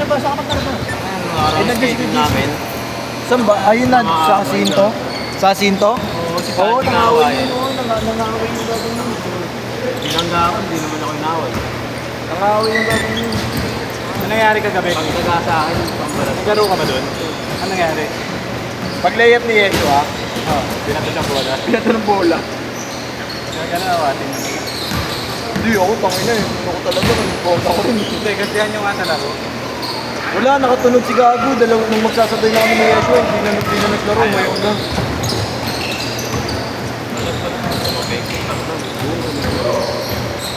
ba? Sa kapat na ba? Ay, nag-schedule namin. Saan ba? Ayun na, sa Jacinto? Sa Jacinto? Oo, si Oo, Tati nangaway naway. yun. Oo, nangaway yung gagawin yun. Binangga ako, hindi naman ako inaway. Nangaway yung gagawin yun. Ano nangyari kagabi? Pagdaga sa akin, pambalat. Naglaro ka ba doon? Ano nangyari? Pag layup ni Yeshua, Binato siyang bola. pinato ng bola. Gano'n awatin mo. Hindi ako, tangina eh. Ako talaga, nag-bola ko rin. Hindi, kasi yan yung asa laro. Wala, nakatunog si Gago. Dalawang nung magsasabay na kami ni Yeshua. Hindi na naglaro, ngayon lang.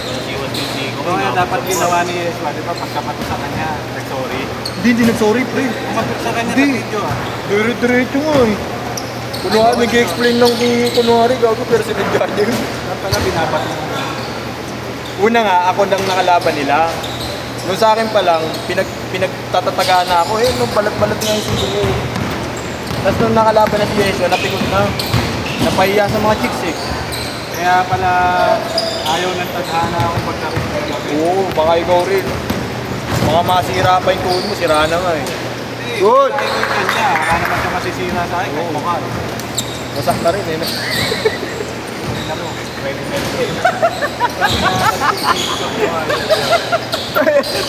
Nasiwas yung siko. Ito nga dapat ginawa ni Yeshua, di ba? Pagkapato sa kanya, nag-sorry. Hindi nag-sorry, pre. Kumapit sa kanya sa Hindi. video ah. Dire-diretso nga eh. Kunwari, nag-explain lang kung kunwari, Gago, pero sinadya yun. Dapat pala binabato mo. Una nga, ako nang nakalaban nila. Nung sa akin pa lang, pinagtatatagaan na ako. Eh, nung balat-balat nga yung siko ko. Tapos nung nakalaban na si Yeshua, napikot na. Napahiya sa mga chicks eh. Kaya pala ayaw ng tadhana akong pagkaroon ng gabi. Oo, baka ikaw rin. Baka masira pa yung tuhod mo, sira na nga eh. Good! Ay, yung kanya, baka naman siya masisira sa akin, kahit mukha. Masak na rin eh. Ano, pwede meron.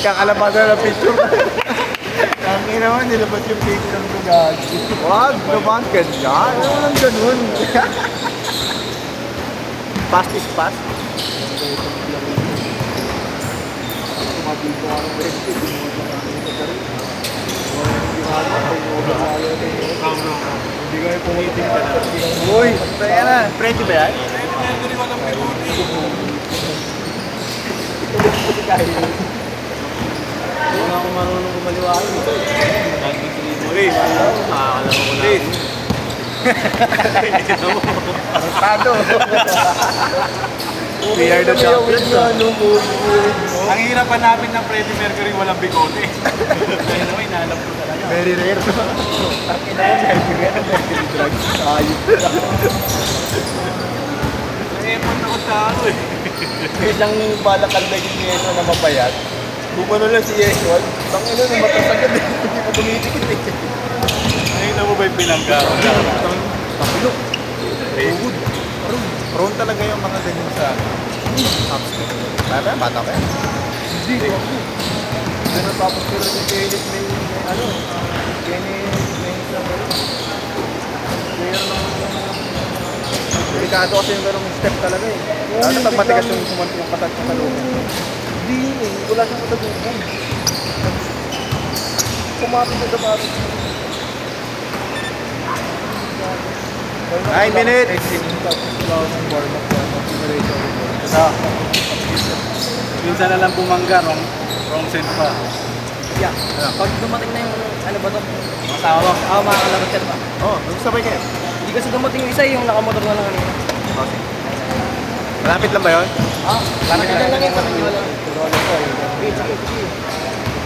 Kakalabasan na picture. Tangin naman, nilabas yung picture ko gagi. Wag, naman ganyan. Ano lang ganun? Fast is fast. Hindi kayo pumitin ka na. Uy, kaya na. Precho ba yan? Mercury walang bigote. Hindi nga ako marunong kumaliwain. Kahit gusto mo rin. Makakalaman ko lang. Artado. We are the champions. Ang hirap hanapin ng Freddie Mercury walang bigote. Kaya naman, inalam ko talaga. Very rare. Takin na yan, Mercury drugs. Ayos. Nag-effort ako sa ano eh. Isang balakal na yung Yeshua na mapayat. Bumano lang si Yeshua. Tangin na, matas agad eh. Hindi pa tumitikit eh. Nakita mo ba yung pinangga ko? Tapilok. Tuhod. Prone talaga yung mga ganyan sa apps. Bata ka yan? Hindi. Pero tapos pero si Felix may ano, may isang delikado kasi yung ganong step talaga eh. Lalo pag matigas yung patat sa talungan. Hindi yun eh. Wala siyang katagugan. Kumapit na sa bato. 9 minutes! Minsan na lang bumangga, wrong send pa. Yeah. Pag dumating na yung, ano ba to? Mga tao, makakalabot ka ba? Oo, sabay kayo. Hindi kasi dumating yung isa, yung nakamotor na lang kanina. Malapit lang ba yun? Parang ganyan lang yun, parang hindi wala.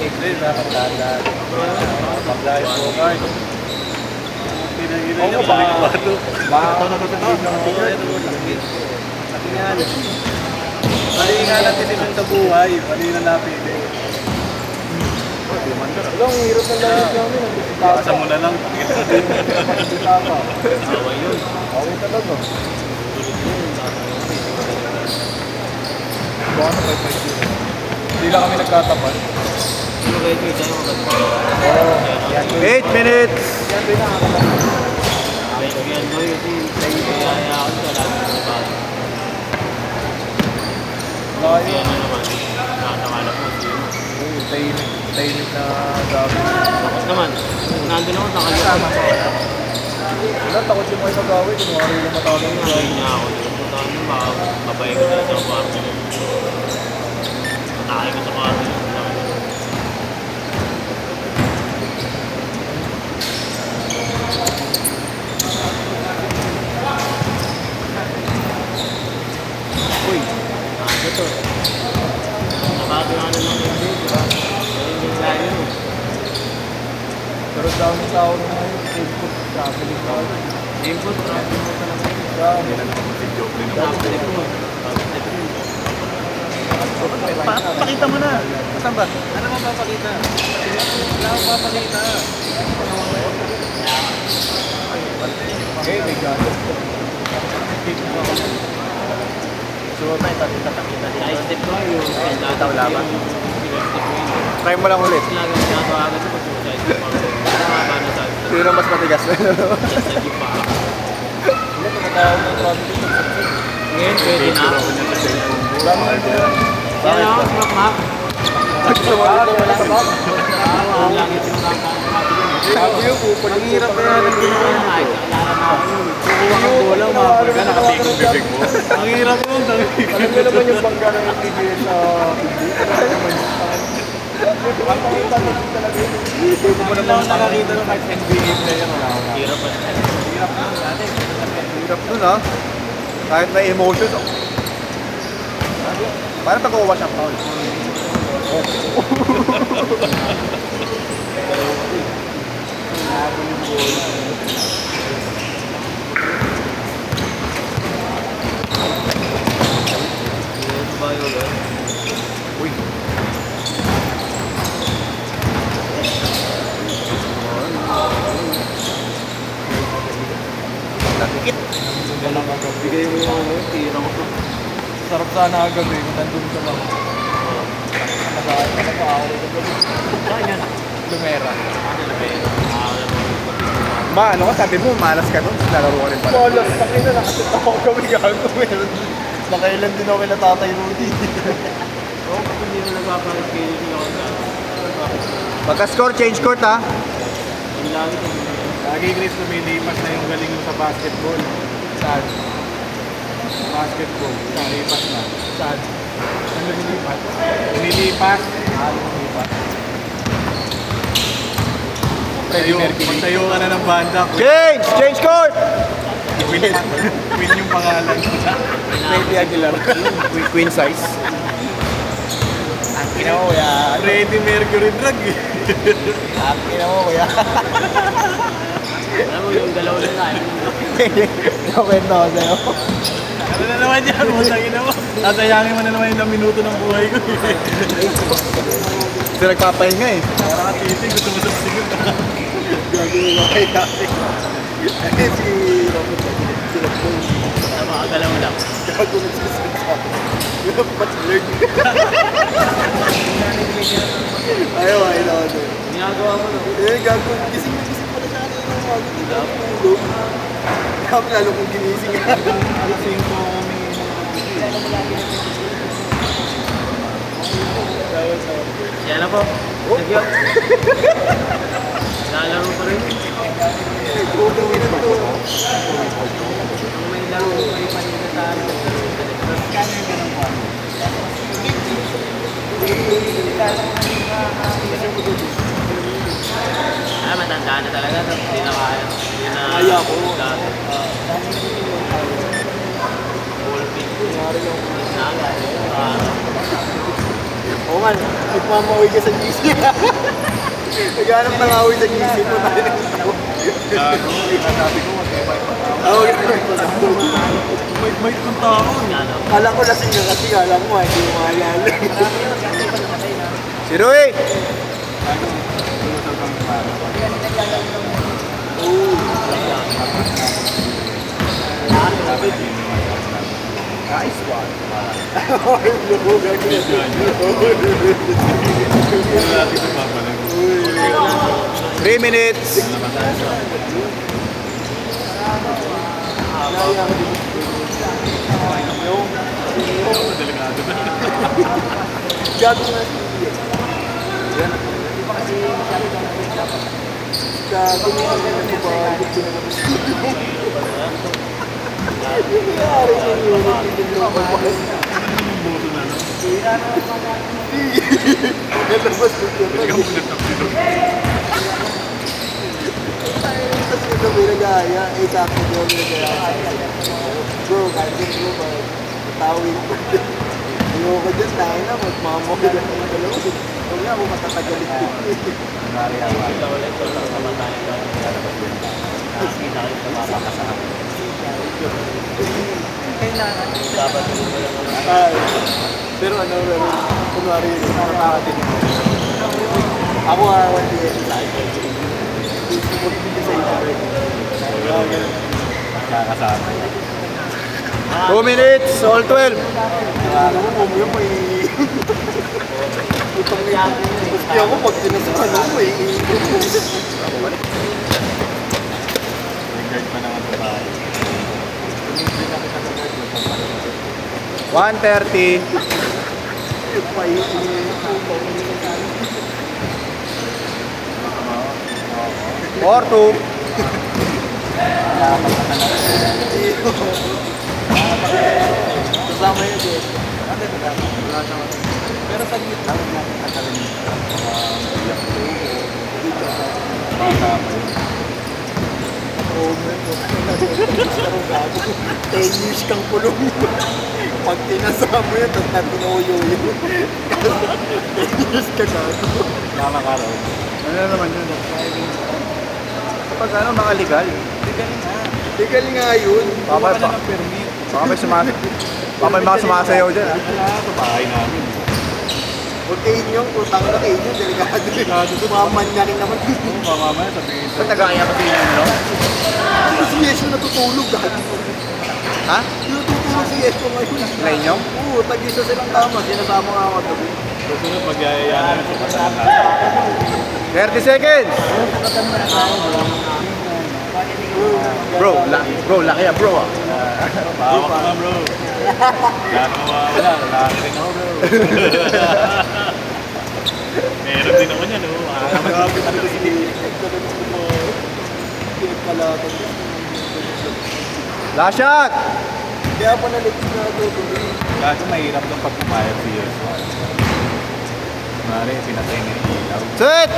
Hindi, dapat dahan-dahan. Pag-live po, guys. Pinagina niya, balik ba ito? Baka ako nakatagin ng Mali nga lang tinilang sa buhay, mali na napili. Wala, ang hirap ng lahat namin. Asa mo na lang. Away yun. Okay talaga. Baka na 5-5. Hindi lang kami nagkatapat. Sino kayo ito? Sa'yo maganda. 8 minutes! Kaibigan mo yun kasi kaya ako sa lahat ng bago. Kaya na naman. Nakatawala po siya. Tahimik na gabi. Tapos naman, nandun ako, nakalimutan ko. Wala, takot yung mga isagawi. Kunwari yung matawag ng Ngayon niya ako. Punta ko nung baka babae ko na sa kwarto. Patay ko sa kwarto. Uy, ano to? Nakagawa na ng hindi, di ba? Ayun yung layo. Pero dami tao na ngayon. Facebook, traveling tao. Input, traffic mo pa naman. Dami. Traffic mo. Traffic mo. Pakita mo na. Saan ba? Ano mo papakita? Wala akong papakita. Okay, may gatos. Sumunod na ito, tatakita din. Ay, step ko yung Ikaw laban. Try mo lang ulit. Lagi yung ginagawa agad sa pag-suicide. Mahaba na sabi. Sino mas matigas? Sa gipa. Hindi, tumatawag ng traffic dito. Ngayon, pwede na. Bakit Kaya ba? ako, smak-mak. Wala ka ba? Ang langit yung nakakapagod. Sabi yung pupul. Ang hirap na yan ang ginawa niya. Ay, kailangan na ako. Kukuha kang bola, umapag ka, nakatingin yung bibig mo. Ang hirap nun. Alam mo naman yung bangga ng PBL sa hindi. Hindi mo naman nakakita ng kahit NBA player. Hirap pa. Hirap dun ha. Kahit may emotions. Parang pag-uwa siyang foul. Ano ba yun? Uy. Nakikit. Bigay mo yung ano, tira ko to. Sarap sana agad eh, kung nandun ka lang. Nakain ka na pa ako rin gabi. Saan yan? Lumera. Ano na ba yun? Ma, ano ka sabi mo, malas ka nun. Lalaro ka rin pala. Bolas, takin na nakasit ako kami gago. Meron. Nakailan din ako kay Tatay Rudy. Oo, kapag hindi na nagpapalit kayo sila ko sa... Pagka-score, change court ha. Ang langit yung... Lagi Chris, lumilipas na yung galing mo sa basketball. Saan? Basketball. Lumilipas na. Saan? Saan lumilipas? Lumilipas. Lumilipas. Magtayo ka na ng banda. Change! Change court! Queen yung pangalan. Freddy Aguilar. Queen size. Ang ina mo, ya. Freddie Mercury drug eh. Ang ina mo, ya. Alam mo yung galaw na tayo. Nakwento ako sa'yo. Ano na naman yan? Masangin naman. Nasayangin mo na naman yung minuto ng buhay ko. Kasi nagpapahinga eh. Parang katiting, gusto mo sa sigaw. Gagawin mo kay dati. Eh, si Robert sila po. Sa mga galaw lang. Gago nagsasalita. Patslurg. Ayaw, ayaw ako doon. Ginagawa mo no? Eh, gago. Gising na gising pala siya kanina ng umaga. Hindi ako tulog. Kaya lalo kong ginising. Gising ko kami. Yan na po. Thank you. Lalaro pa rin. Kung may laro, may panina sa ano. Ah, matanda na talaga. Hindi na kaya. Hindi na... Kaya ko. Ballpin. Nagal. Oo man, nagmamawi ka sa GC. Naghanap ng awi sa GC mo tayo nagtatawa. Sabi ko, may punta ako. Ano? Kala ko lasing ka kasi, kala mo hindi mo maalala. Si Rui! Nice one. 3 minutes. Gago na si Gago na si Bago. Nangyari sa inyo, hindi mo mababas. Nalabas ko ito. Tapos ito may nag-aaya. Eh, sakto ko may nag-aaya. Bro, kansin bro, matawin ko. Ayoko dyan, tayo na, magmamawin na yung dalawa. Huwag nga ako matatagalit ko. Ikaw ulit ko lang naman tayo. Nakakita kayo sa mga kasama. Kailangan. Dapat yung Ay. Pero ano, pero, kunwari yun, nakakatin ako. Ako 1 sa akin. Magbibigay sa ito. Kakasama. 2 minutes, all 12. Ano mo, mo may... Utang na yan. Gusto ako pag tinasukan mo, may Nag-guard pa naman sa bahay. 1:30. Or 2. Kasama yun din. Pero sa gitna natin nakalinin. Gago. 10 years kang kulong. Pag tinasama mo yun, tapos natinoyo yun. 10 years ka gago. Tama ka raw. Ano naman yun? Kapag ano, mga legal. Legal nga yun. Baka ng permit. Baka may mga sumasayaw dyan. Wala sa bahay namin. Huwag kayo yung utang na kayo yun. Delikado. Tumaman niya rin naman. Mamamaya sabihin Ba't nag-aaya pa sa inyo, no? Si Yeso natutulog gago. Ha? Natutulog si Yeso ngayon. Sila inyo? Oo, tag-isa silang tama. Sinasama nga ako gabi. Susunod magyayayaan namin sa pasanan. 30 seconds! Bro, laki ya bro ah. Bawa ka na bro. Gano'n mawawala, laki rin ako bro. Meron din ako niyan, no? Makakapit ako si Last shot! Kaya pa naligid na ako. Kaso mahirap ng pag pumayag si Yeso. Mari, pinatay na yung ilaw. Set!